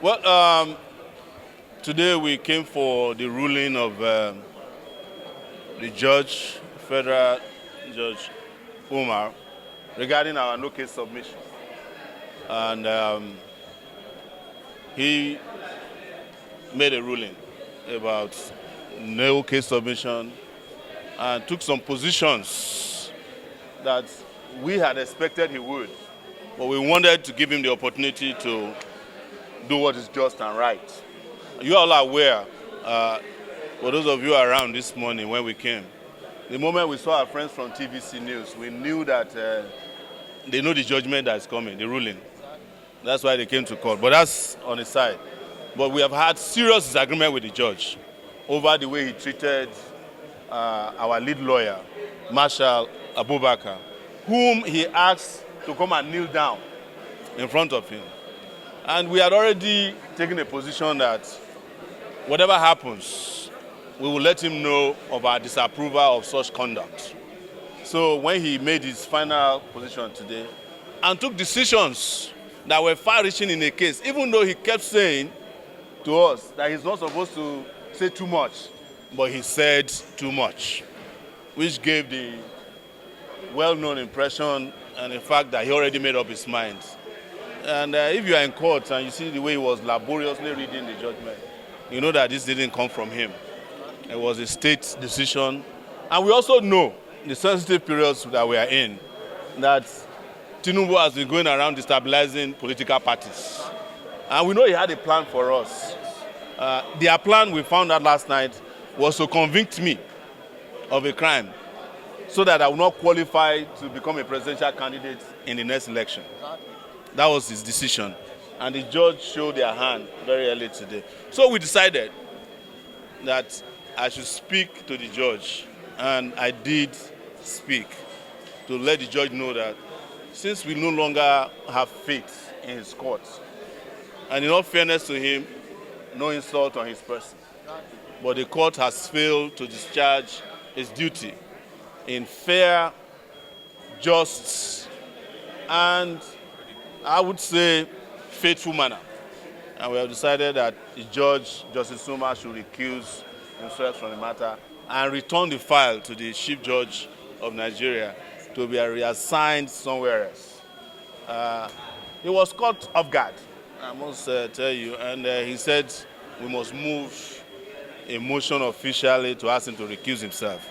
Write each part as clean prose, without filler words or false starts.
Well, today we came for the ruling of the judge, Federal Judge Umar, regarding our no case submission. And he made a ruling about no case submission and took some positions that we had expected he would. But we wanted to give him the opportunity to do what is just and right. You all are aware, for those of you around this morning when we came, the moment we saw our friends from TVC News, we knew that they know the judgment that's coming, the ruling. That's why they came to court. But that's on the side. But we have had serious disagreement with the judge over the way he treated our lead lawyer, Marshal Abubakar, whom he asked to come and kneel down in front of him. And we had already taken a position that whatever happens, we will let him know of our disapproval of such conduct. So when he made his final position today and took decisions that were far-reaching in the case, even though he kept saying to us that he's not supposed to say too much, but he said too much, which gave the well-known impression and the fact that he already made up his mind. And if you are in court and you see the way he was laboriously reading the judgment, you know that this didn't come from him. It was a state decision. And we also know the sensitive periods that we are in, that Tinubu has been going around destabilizing political parties. And we know he had a plan for us. Their plan, we found out last night, was to convict me of a crime so that I will not qualify to become a presidential candidate in the next election. That was his decision. And the judge showed their hand very early today. So we decided that I should speak to the judge. And I did speak to let the judge know that since we no longer have faith in his court, and in all fairness to him, no insult on his person, but the court has failed to discharge its duty in fair, just, and I would say faithful manner. And we have decided that the judge, Justice Umar, should recuse himself from the matter and return the file to the Chief Judge of Nigeria to be reassigned somewhere else. He was caught off guard, I must tell you, and he said we must move a motion officially to ask him to recuse himself.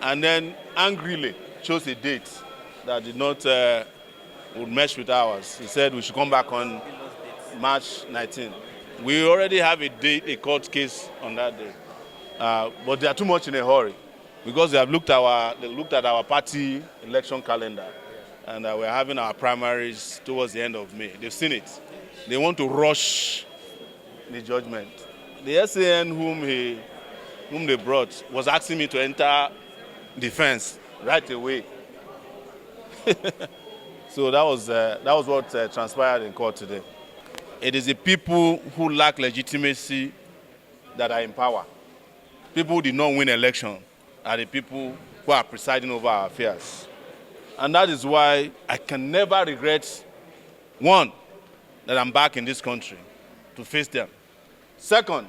And then angrily chose a date that did not would mesh with ours. He said we should come back on March 19. We already have a date, a court case on that day. But they are too much in a hurry because they looked at our party election calendar, and we're having our primaries towards the end of May. They've seen it. They want to rush the judgment. The SAN whom they brought was asking me to enter defense right away. So that was what transpired in court today. It is the people who lack legitimacy that are in power. People who did not win election are the people who are presiding over our affairs. And that is why I can never regret, one, that I'm back in this country to face them. Second,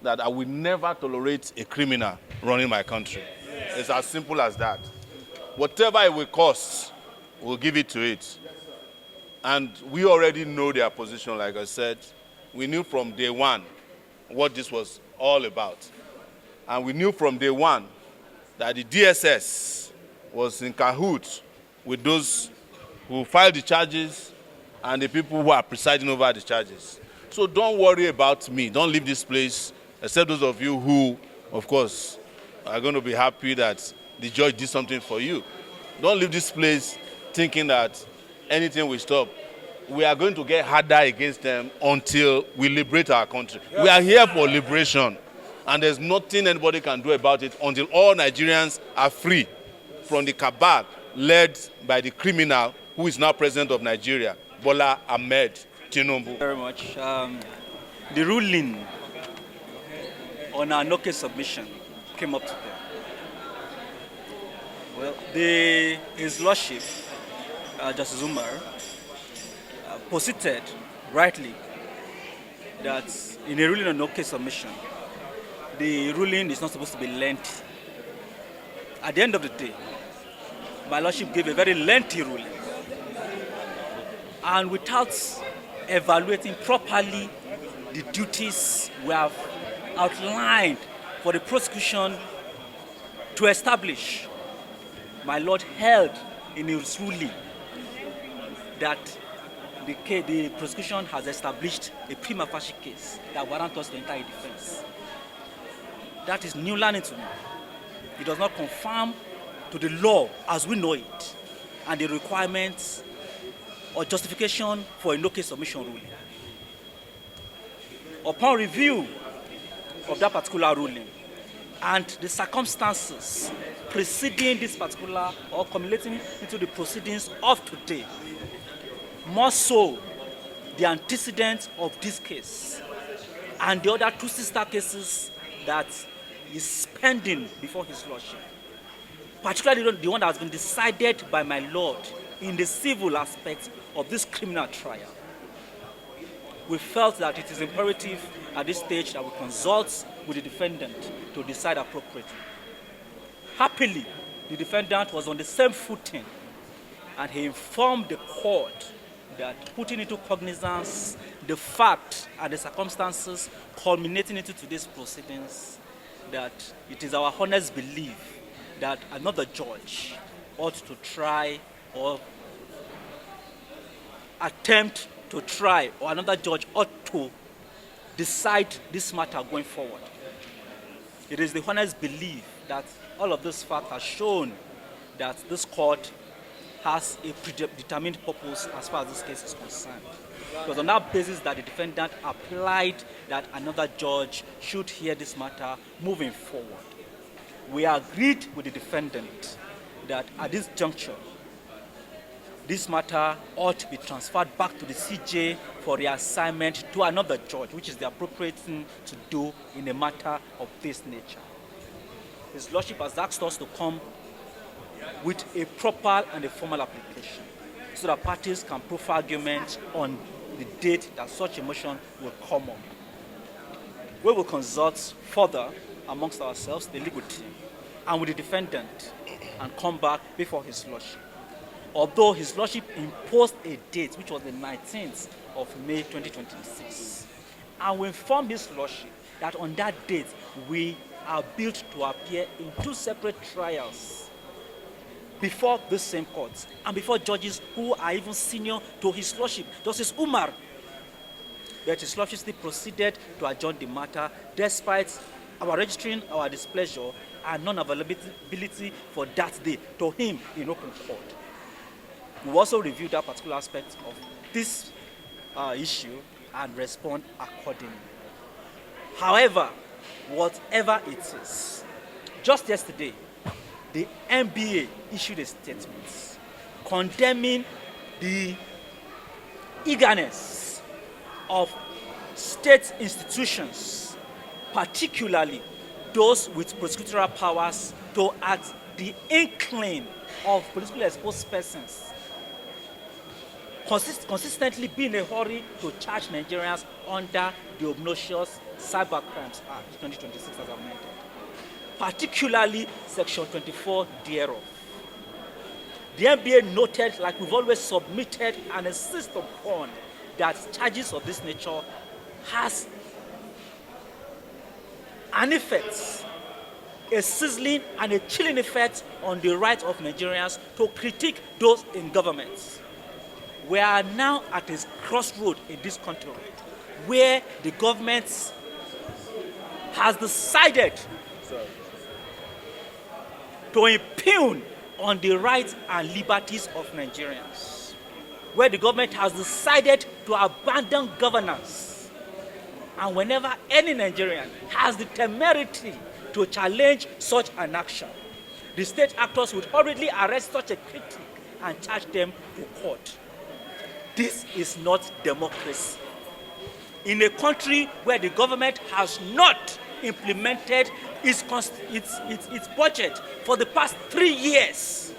that I will never tolerate a criminal running my country. It's as simple as that. Whatever it will cost, we'll give it to it. And we already know their position, like I said. We knew from day one what this was all about. And we knew from day one that the DSS was in cahoots with those who filed the charges and the people who are presiding over the charges. So don't worry about me. Don't leave this place, except those of you who, of course, are going to be happy that the judge did something for you. Don't leave this place thinking that anything will stop. We are going to get harder against them until we liberate our country. We are here for liberation, and there's nothing anybody can do about it until all Nigerians are free from the cabal led by the criminal who is now president of Nigeria, Bola Ahmed Tinubu. Very much. The ruling on our no case submission came up today. Well, His Lordship, Justice Umar, posited rightly that in a ruling on no case submission, the ruling is not supposed to be lengthy. At the end of the day, my lordship gave a very lengthy ruling, and without evaluating properly the duties we have outlined for the prosecution to establish, my lord held in his ruling that the prosecution has established a prima facie case that warrants us to enter a defense. That is new learning to me. It does not conform to the law as we know it and the requirements or justification for a no case submission ruling. Upon review of that particular ruling and the circumstances preceding this particular or culminating into the proceedings of today, more so the antecedents of this case and the other two sister cases that is pending before his lordship, particularly the one that has been decided by my lord in the civil aspect of this criminal trial, we felt that it is imperative at this stage that we consult with the defendant to decide appropriately. Happily, the defendant was on the same footing, and he informed the court that putting into cognizance the fact and the circumstances culminating into today's proceedings, that it is our honest belief that another judge ought to try or attempt to try, or another judge ought to decide this matter going forward. It is the honest belief that all of this fact has shown that this court has a predetermined purpose as far as this case is concerned. It was on that basis that the defendant applied that another judge should hear this matter moving forward. We agreed with the defendant that at this juncture, this matter ought to be transferred back to the CJ for reassignment to another judge, which is the appropriate thing to do in a matter of this nature. His Lordship has asked us to come with a proper and a formal application so that parties can proffer arguments on the date that such a motion will come up. We will consult further amongst ourselves, the legal team, and with the defendant, and come back before His Lordship. Although His Lordship imposed a date, which was the 19th of May 2026, and we informed His Lordship that on that date we are built to appear in two separate trials before the same court and before judges who are even senior to His Lordship, Justice Umar. But His Lordship still proceeded to adjourn the matter despite our registering our displeasure and non-availability for that day to him in open court. We also reviewed that particular aspect of this issue and respond accordingly. However, whatever it is, just yesterday, the NBA issued a statement condemning the eagerness of state institutions, particularly those with prosecutorial powers, to at the inkling of politically exposed persons consistently be in a hurry to charge Nigerians under the obnoxious Cyber Crimes Act 2026 as amended, particularly Section 24 thereof. The NBA noted, like we've always submitted and insist upon, that charges of this nature has an effect, a sizzling and a chilling effect on the right of Nigerians to critique those in government. We are now at a crossroad in this country where the government has decided to impugn on the rights and liberties of Nigerians, where the government has decided to abandon governance. And whenever any Nigerian has the temerity to challenge such an action, the state actors would hurriedly arrest such a critic and charge them to court. This is not democracy. In a country where the government has not implemented its budget for the past 3 years,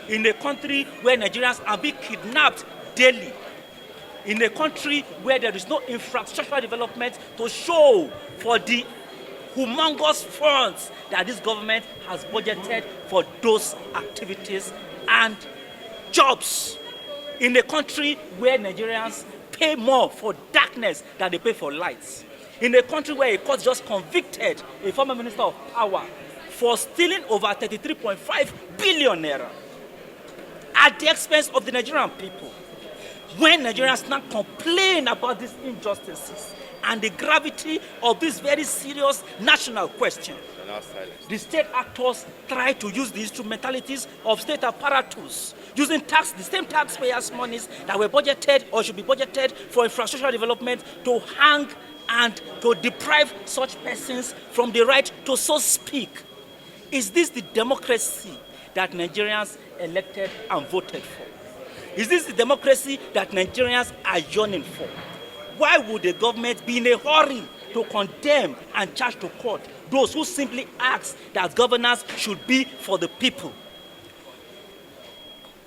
in a country where Nigerians are being kidnapped daily, in a country where there is no infrastructural development to show for the humongous funds that this government has budgeted for those activities and jobs, in a country where Nigerians pay more for darkness than they pay for lights, in a country where a court just convicted a former minister of power for stealing over 33.5 billion naira at the expense of the Nigerian people. When Nigerians now complain about these injustices and the gravity of this very serious national question, the state actors try to use the instrumentalities of state apparatus, using the same taxpayers' monies that were budgeted or should be budgeted for infrastructural development to hang and to deprive such persons from the right to so speak. Is this the democracy that Nigerians elected and voted for? Is this the democracy that Nigerians are yearning for? Why would the government be in a hurry to condemn and charge to court those who simply ask that governance should be for the people?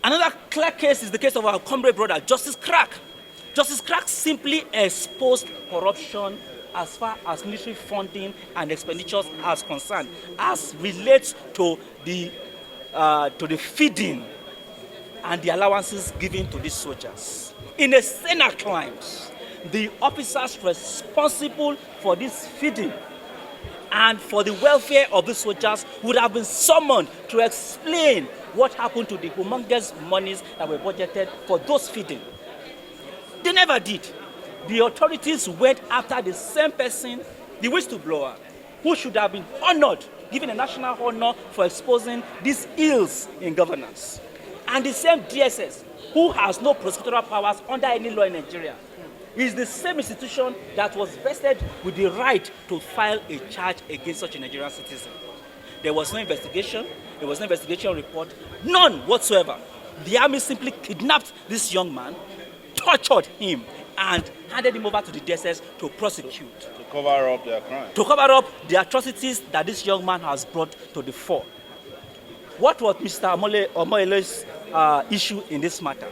Another clear case is the case of our comrade brother, Justice Crack. Justice Crack simply exposed corruption as far as military funding and expenditures are concerned, as relates to the feeding and the allowances given to these soldiers. In a Senate claims, the officers responsible for this feeding and for the welfare of the soldiers would have been summoned to explain what happened to the humongous monies that were budgeted for those feeding. They never did. The authorities went after the same person, the whistleblower, who should have been honored, given a national honor for exposing these ills in governance. And the same DSS, who has no prosecutorial powers under any law in Nigeria, is the same institution that was vested with the right to file a charge against such a Nigerian citizen. There was no investigation, there was no investigation report, none whatsoever. The army simply kidnapped this young man, tortured him, and handed him over to the DSS to prosecute. To cover up their crime. To cover up the atrocities that this young man has brought to the fore. What was Mr. Omoyele's issue in this matter?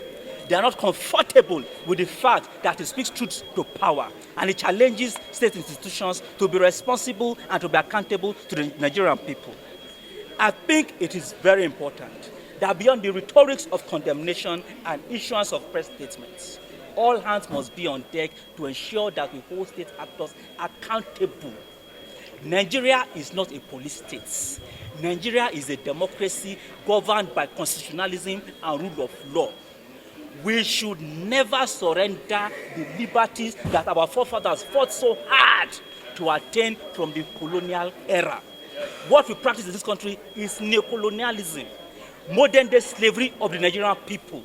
They are not comfortable with the fact that he speaks truth to power and he challenges state institutions to be responsible and to be accountable to the Nigerian people. I think it is very important that beyond the rhetorics of condemnation and issuance of press statements, all hands must be on deck to ensure that we hold state actors accountable. Nigeria is not a police state. Nigeria is a democracy governed by constitutionalism and rule of law. We should never surrender the liberties that our forefathers fought so hard to attain from the colonial era. What we practice in this country is neocolonialism, modern-day slavery of the Nigerian people.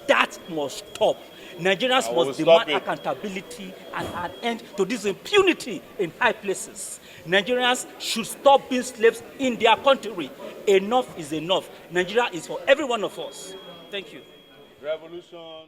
That must stop. Nigerians must demand accountability and an end to this impunity in high places. Nigerians should stop being slaves in their country. Enough is enough. Nigeria is for every one of us. Thank you. Revolution.